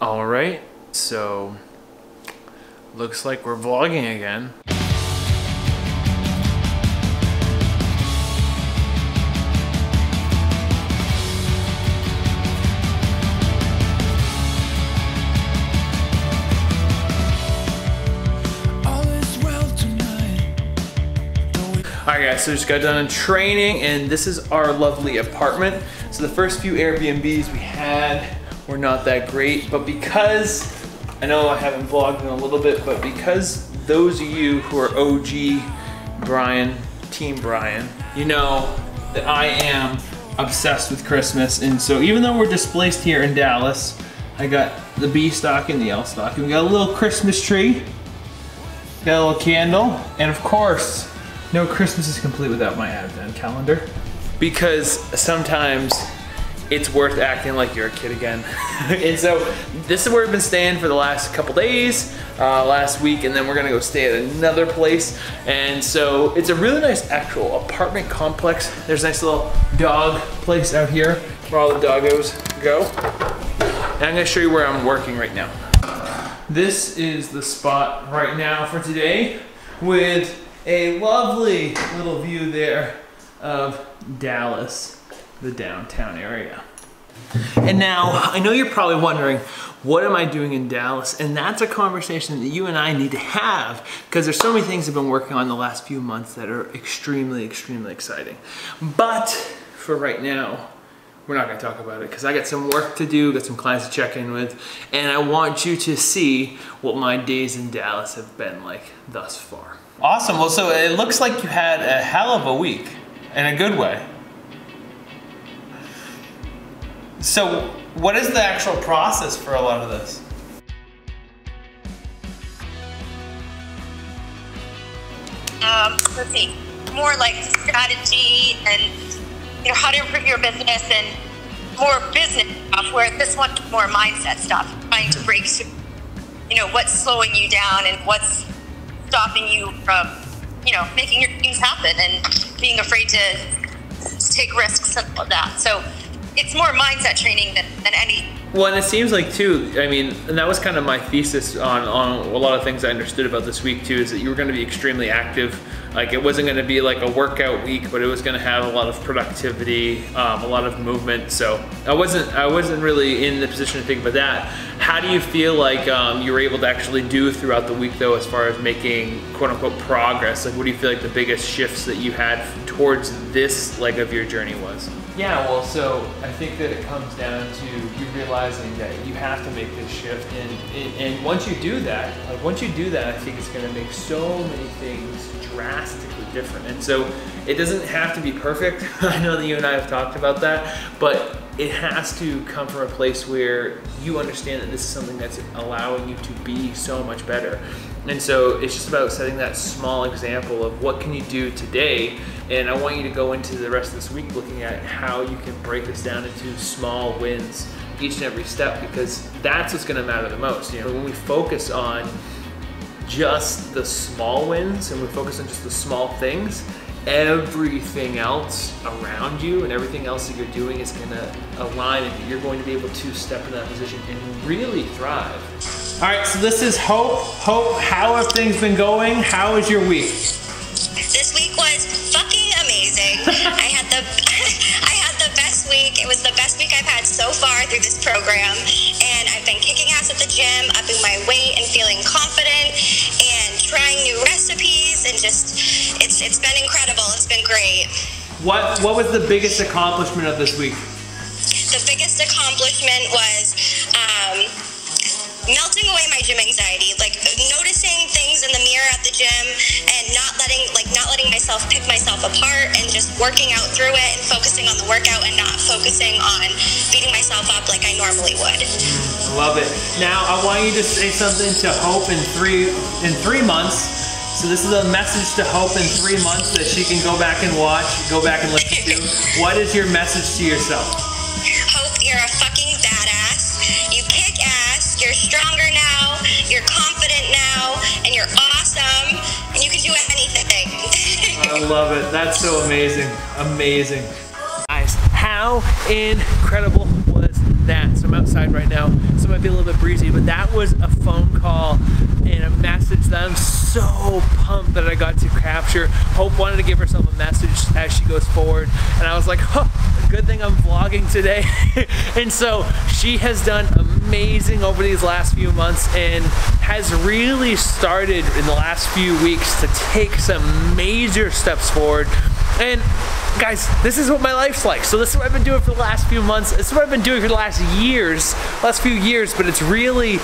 All right, so looks like we're vlogging again. Alright guys, so just got done training and this is our lovely apartment. So the first few Airbnbs we had were not that great, but because, I know I haven't vlogged in a little bit, but because those of you who are OG Brian, Team Brian, you know that I am obsessed with Christmas. And so even though we're displaced here in Dallas, I got the B stock and the L stock. And we got a little Christmas tree, got a little candle, and of course, no Christmas is complete without my advent calendar. Because sometimes it's worth acting like you're a kid again. And so this is where we've been staying for the last couple days, last week, and then we're gonna go stay at another place. And so it's a really nice actual apartment complex. There's a nice little dog place out here where all the doggos go. And I'm gonna show you where I'm working right now. This is the spot right now for today with a lovely little view there of Dallas, the downtown area. And now, I know you're probably wondering, what am I doing in Dallas? And that's a conversation that you and I need to have because there's so many things I've been working on the last few months that are extremely, extremely exciting. But for right now, we're not gonna talk about it because I got some work to do, got some clients to check in with, and I want you to see what my days in Dallas have been like thus far. Awesome, well, so it looks like you had a hell of a week, in a good way. So, what is the actual process for a lot of this? Let's see, more like strategy and how to improve your business and more business stuff, where this one more mindset stuff, trying to break through, what's slowing you down and what's stopping you from, making your dreams happen and being afraid to take risks and all of that. So it's more mindset training than any. Well, and it seems like too, I mean, and that was kind of my thesis on a lot of things I understood about this week too, is that you were going to be extremely active. Like it wasn't going to be like a workout week, but it was going to have a lot of productivity, a lot of movement. So I wasn't really in the position to think about that. How do you feel like you were able to actually do throughout the week though, as far as making quote unquote progress? Like what do you feel like the biggest shifts that you had towards this leg of your journey was? Yeah, well, so I think that it comes down to you realizing that you have to make this shift, and once you do that, I think it's going to make so many things drastically different. And so it doesn't have to be perfect. I know that you and I have talked about that, but it has to come from a place where you understand that this is something that's allowing you to be so much better. And so it's just about setting that small example of what can you do today. And I want you to go into the rest of this week looking at how you can break this down into small wins each and every step, because that's what's gonna matter the most. When we focus on just the small wins and we focus on just the small things, everything else around you and everything else that you're doing is gonna align, and you're going to be able to step in that position and really thrive. All right, so this is Hope. Hope, how have things been going? How was your week? This week was fucking amazing. I had the best week. It was the best week I've had so far through this program, and I've been kicking ass at the gym, upping my weight and feeling confident and trying new recipes, and just it's been incredible. It's been great. What was the biggest accomplishment of this week? The biggest accomplishment was melting away my gym anxiety, like noticing things in the mirror at the gym and not letting myself pick myself apart and just working out through it and focusing on the workout and not focusing on beating myself up like I normally would. Love it. Now I want you to say something to Hope in three months. So this is a message to Hope in 3 months that she can go back and watch, go back and listen to. What is your message to yourself? Hope, you're a fucking badass. You kick ass. You're stronger now. You're confident now. And you're awesome. And you can do anything. I love it. That's so amazing. Amazing. Guys, how incredible was that? So I'm outside right now, so it might be a little bit breezy, but that was a phone call and a message that I'm so pumped that I got to capture. Hope wanted to give herself a message as she goes forward, and I was like, huh, good thing I'm vlogging today. And so she has done amazing over these last few months and has really started in the last few weeks to take some major steps forward. And guys, this is what my life's like. So this is what I've been doing for the last few months. This is what I've been doing for the last few years, but it's really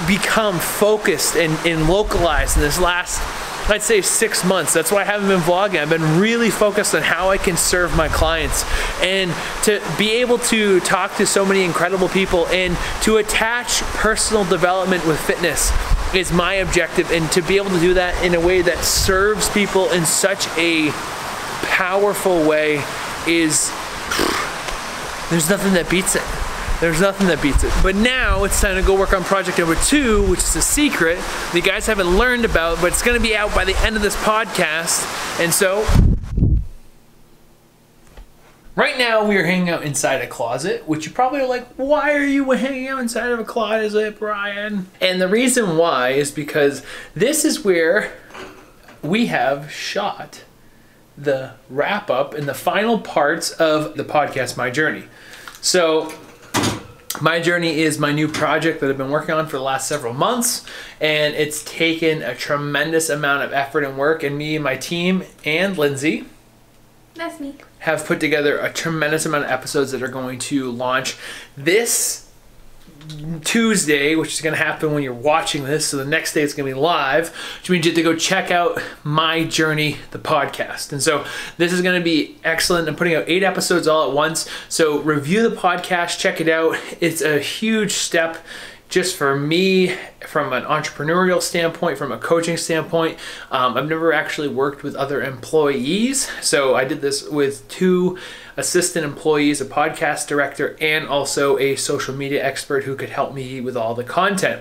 become focused and localized in this last, I'd say, 6 months. That's why I haven't been vlogging. I've been really focused on how I can serve my clients, and to be able to talk to so many incredible people and to attach personal development with fitness is my objective, and to be able to do that in a way that serves people in such a powerful way is, there's nothing that beats it. There's nothing that beats it. But now it's time to go work on project number 2, which is a secret that you guys haven't learned about, but it's gonna be out by the end of this podcast. And so, right now we are hanging out inside a closet, which you probably are like, why are you hanging out inside of a closet, Brian? And the reason why is because this is where we have shot the wrap up and the final parts of the podcast, My Journey. So, My Journey is my new project that I've been working on for the last several months, and it's taken a tremendous amount of effort and work, and me and my team and Lindsay, that's me, have put together a tremendous amount of episodes that are going to launch this Tuesday, which is going to happen when you're watching this. So the next day it's going to be live, which means you have to go check out My Journey, the podcast. And so this is going to be excellent. I'm putting out 8 episodes all at once. So review the podcast, check it out. It's a huge step just for me from an entrepreneurial standpoint, from a coaching standpoint. I've never actually worked with other employees. So I did this with 2 assistant employees, a podcast director, and also a social media expert who could help me with all the content.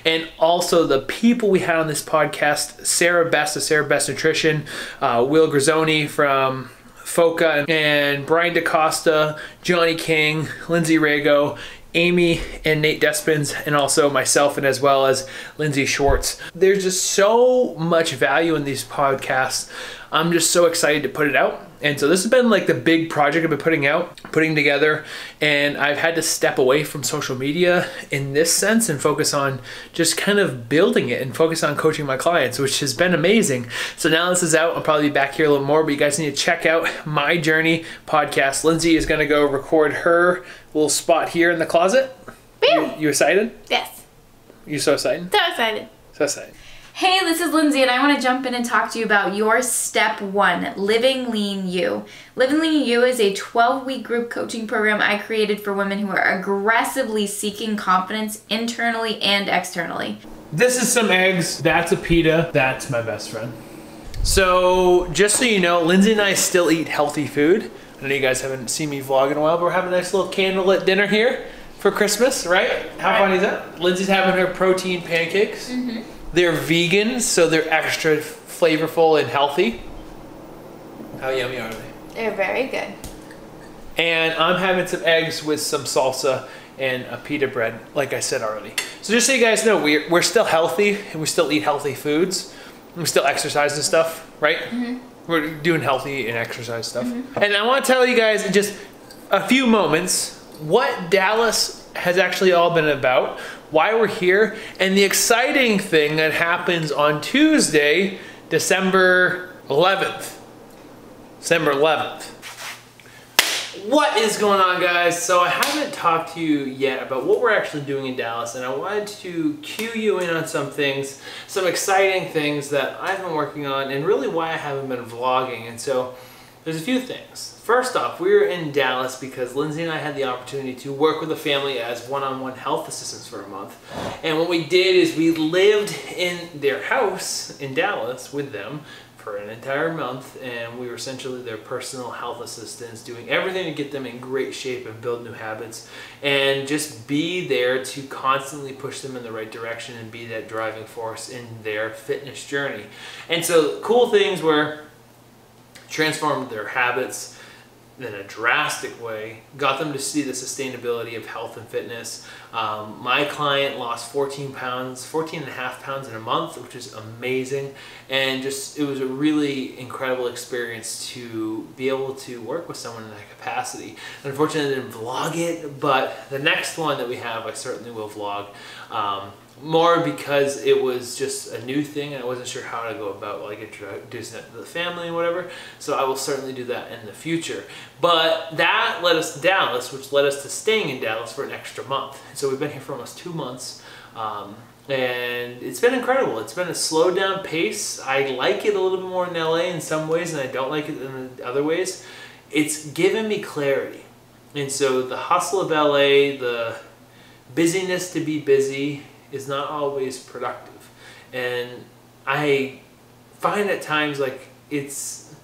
And also the people we had on this podcast, Sarah Best of Sarah Best Nutrition, Will Grizzoni from Foca, and Brian DaCosta, Johnny King, Lindsay Rago, Amy and Nate Despins, and also myself, and as well as Lindsay Schwartz. There's just so much value in these podcasts. I'm just so excited to put it out. And so this has been like the big project I've been putting together, and I've had to step away from social media in this sense and focus on just kind of building it and focus on coaching my clients, which has been amazing. So now this is out, I'll probably be back here a little more, but you guys need to check out My Journey podcast. Lindsay is gonna go record her little spot here in the closet. You excited? Yes. You so excited? So excited. So excited. Hey, this is Lindsay, and I want to jump in and talk to you about your step 1, Living Lean You. Living Lean You is a 12-week group coaching program I created for women who are aggressively seeking confidence internally and externally. This is some eggs. That's a pita. That's my best friend. So just so you know, Lindsay and I still eat healthy food. I know you guys haven't seen me vlog in a while, but we're having a nice little candlelit dinner here for Christmas, right? How funny is that? Lindsay's having her protein pancakes. Mm-hmm. They're vegan, so they're extra flavorful and healthy. How yummy are they? They're very good. And I'm having some eggs with some salsa and a pita bread, like I said already. So just so you guys know, we're still healthy, and we still eat healthy foods. And we still exercise and stuff, right? Mm-hmm. We're doing healthy and exercise stuff. Mm-hmm. And I want to tell you guys in just a few moments what Dallas has actually all been about, why we're here, and the exciting thing that happens on Tuesday, December 11th. December 11th. What is going on, guys? So I haven't talked to you yet about what we're actually doing in Dallas, and I wanted to cue you in on some things, some exciting things that I've been working on, and really why I haven't been vlogging. And so there's a few things. First off, we were in Dallas because Lindsay and I had the opportunity to work with a family as one-on-one health assistants for a month. And what we did is we lived in their house in Dallas with them for an entire month, and we were essentially their personal health assistants, doing everything to get them in great shape and build new habits, and just be there to constantly push them in the right direction and be that driving force in their fitness journey. And so cool things were transformed their habits, in a drastic way, got them to see the sustainability of health and fitness. My client lost 14 and a half pounds in a month, which is amazing. And just, it was a really incredible experience to be able to work with someone in that capacity. Unfortunately, I didn't vlog it, but the next one that we have, I certainly will vlog. More because it was just a new thing and I wasn't sure how to go about like introducing it to the family and whatever. So I will certainly do that in the future. But that led us to Dallas, which led us to staying in Dallas for an extra month. So we've been here for almost 2 months. And it's been incredible. It's been a slowed down pace. I like it a little bit more in LA in some ways and I don't like it in other ways. It's given me clarity. And so the hustle of LA, the busyness to be busy, is not always productive. And I find at times like it's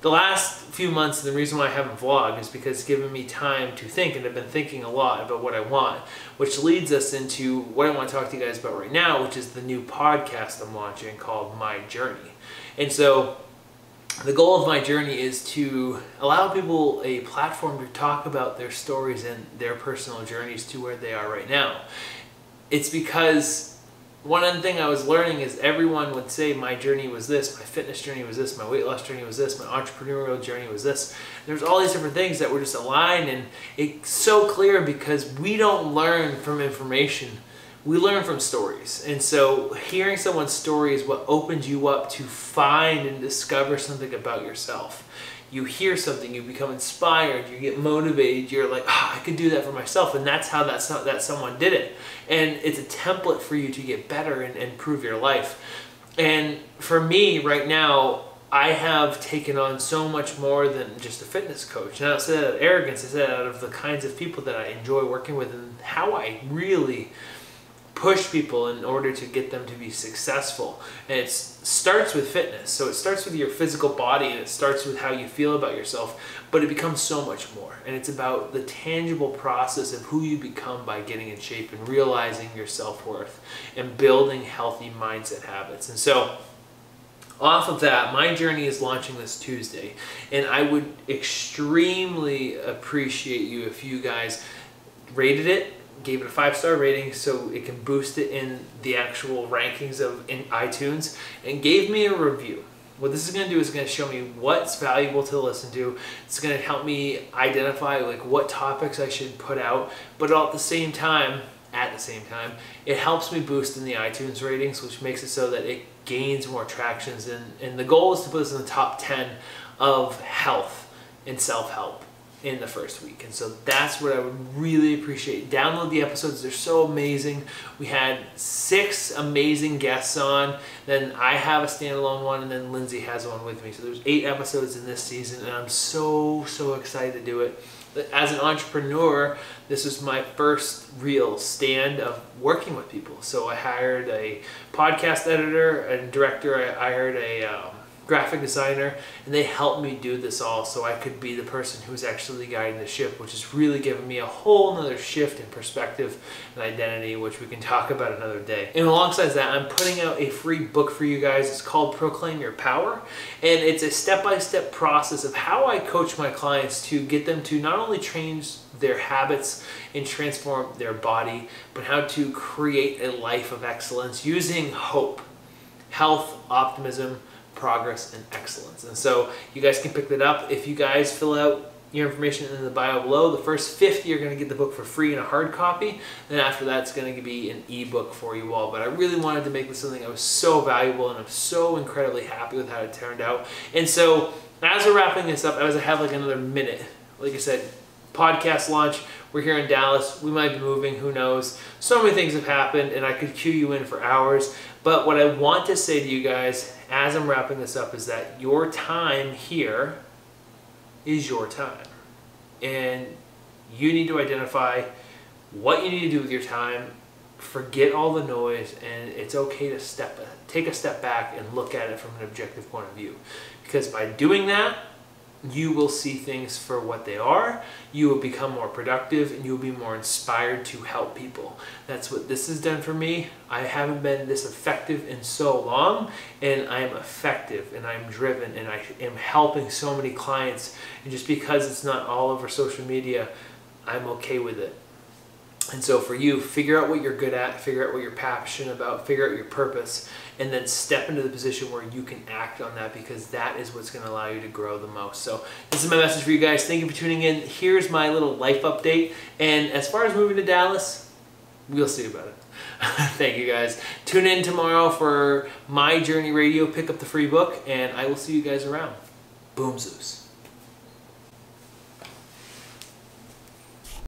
the last few months, the reason why I haven't vlogged is because it's given me time to think, and I've been thinking a lot about what I want, which leads us into what I want to talk to you guys about right now, which is the new podcast I'm launching called My Journey. And so the goal of My Journey is to allow people a platform to talk about their stories and their personal journeys to where they are right now. It's because one thing I was learning is everyone would say my journey was this, my fitness journey was this, my weight loss journey was this, my entrepreneurial journey was this. There's all these different things that were just aligned, and it's so clear because we don't learn from information. We learn from stories. And so hearing someone's story is what opens you up to find and discover something about yourself. You hear something, you become inspired, you get motivated, you're like, oh, I could do that for myself, and that's how that someone did it. And it's a template for you to get better and improve your life. And for me right now, I have taken on so much more than just a fitness coach. And I don't say that out of arrogance, I say that out of the kinds of people that I enjoy working with and how I really push people in order to get them to be successful. And it starts with fitness. So it starts with your physical body and it starts with how you feel about yourself, but it becomes so much more. And it's about the tangible process of who you become by getting in shape and realizing your self-worth and building healthy mindset habits. And so off of that, My Journey is launching this Tuesday. And I would extremely appreciate you if you guys rated it, gave it a 5-star rating so it can boost it in the actual rankings in iTunes, and gave me a review. What this is going to do is going to show me what's valuable to listen to. It's going to help me identify like what topics I should put out, but at the same time, it helps me boost in the iTunes ratings, which makes it so that it gains more tractions. And the goal is to put this in the top 10 of health and self-help in the first week. And so that's what I would really appreciate. Download the episodes, they're so amazing. We had 6 amazing guests on, then I have a standalone one, and then Lindsay has one with me. So there's 8 episodes in this season, and I'm so excited to do it. As an entrepreneur, this was my first real stand of working with people. So I hired a podcast editor and director, I hired a graphic designer, and they helped me do this all so I could be the person who's actually guiding the ship, which has really given me a whole nother shift in perspective and identity, which we can talk about another day. And alongside that, I'm putting out a free book for you guys. It's called Proclaim Your Power, and it's a step-by-step process of how I coach my clients to get them to not only change their habits and transform their body, but how to create a life of excellence using hope, health, optimism, progress, and excellence. And so you guys can pick that up if you guys fill out your information in the bio below. The first 50 are going to get the book for free in a hard copy. Then after that, it's going to be an ebook for you all. But I really wanted to make this something that was so valuable, and I'm so incredibly happy with how it turned out. And so as we're wrapping this up, as I have like another minute, like I said, podcast launch. We're here in Dallas. We might be moving, who knows. So many things have happened, and I could cue you in for hours. But what I want to say to you guys as I'm wrapping this up is that your time here is your time. And you need to identify what you need to do with your time. Forget all the noise, and it's okay to take a step back and look at it from an objective point of view. Because by doing that, you will see things for what they are, you will become more productive, and you'll be more inspired to help people. That's what this has done for me. I haven't been this effective in so long, and I am effective, and I'm driven, and I am helping so many clients. And just because it's not all over social media, I'm okay with it. And so for you, figure out what you're good at, figure out what you're passionate about, figure out your purpose, and then step into the position where you can act on that, because that is what's going to allow you to grow the most. So this is my message for you guys. Thank you for tuning in. Here's my little life update. And as far as moving to Dallas, we'll see about it. Thank you guys. Tune in tomorrow for My Journey Radio. Pick up the free book, and I will see you guys around. Boom Zeus.